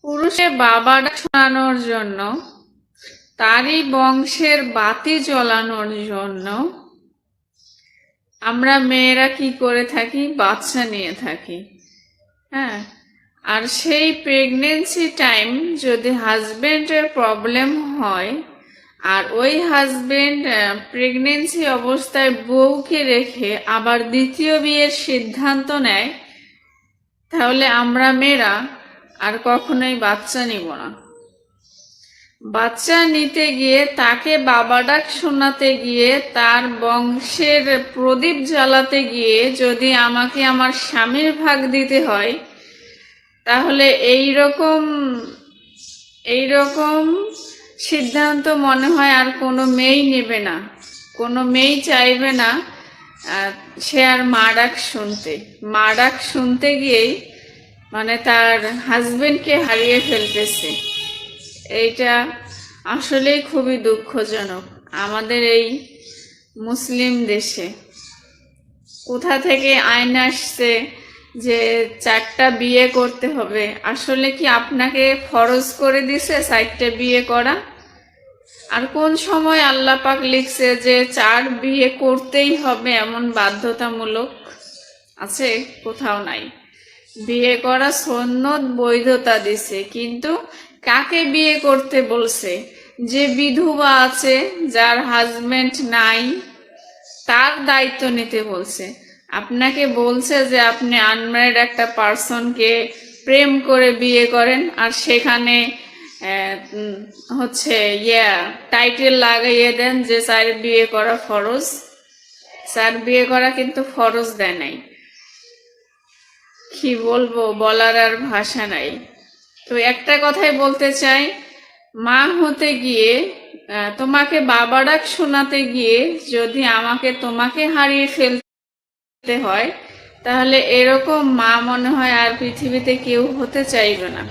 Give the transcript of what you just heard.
পুরুষে বাবা ডাক শোনানোর জন্য, তারই বংশের বাতি জ্বলানোর জন্য আমরা মেয়েরা কি করে থাকি? বাচ্চা নিয়ে থাকি। হ্যাঁ, আর সেই প্রেগনেন্সি টাইম যদি হাজবেন্ডের প্রবলেম হয় আর ওই হাজবেন্ড প্রেগনেন্সি অবস্থায় বউকে রেখে আবার দ্বিতীয় বিয়ের সিদ্ধান্ত নেয়, তাহলে আমরা মেয়েরা আর কখনোই বাচ্চা নিব না। বাচ্চা নিতে গিয়ে, তাকে বাবা ডাক শোনাতে গিয়ে, তার বংশের প্রদীপ জ্বালাতে গিয়ে যদি আমাকে আমার স্বামীর ভাগ দিতে হয়, তাহলে এইরকম সিদ্ধান্ত মনে হয় আর কোনো মেয়েই নেবে না। কোনো মেয়েই চাইবে না সে আর মা ডাক শুনতে গিয়েই মানে তার হাজবেন্ডকে হারিয়ে ফেলতেছে। এইটা আসলেই খুবই দুঃখজনক আমাদের এই মুসলিম দেশে। কোথা থেকে আইন আসছে যে 4টা বিয়ে করতে হবে? আসলে কি আপনাকে ফরজ করে দিছে 4টা বিয়ে করা? আর কোন সময় আল্লাহ পাক লিখছে যে 4 বিয়ে করতেই হবে, এমন বাধ্যতামূলক আছে? কোথাও নাই। বিয়ে করা সুন্নত, বৈধতা দিছে, কিন্তু কাকে বিয়ে করতে বলছে? যে বিধবা আছে, যার হাজবেন্ড নাই, তার দায়িত্ব নিতে বলছে। আপনাকে বলছে যে আপনি আনম্যারিড একটা পার্সনকে প্রেম করে বিয়ে করেন, আর সেখানে টাইটেল লাগাইয়ে দেন যে 4 বিয়ে করা ফরজ। 4 বিয়ে করা কিন্তু ফরজ দেয় নাই। কি বলবো, বলার আর ভাষা নাই। তো একটা কথাই বলতে চাই, মা হতে গিয়ে, তোমাকে বাবা ডাক শোনাতে গিয়ে যদি আমাকে তোমাকে হারিয়ে ফেলতে হয়, তাহলে এরকম মা মনে হয় আর পৃথিবীতে কেউ হতে চাইবে না।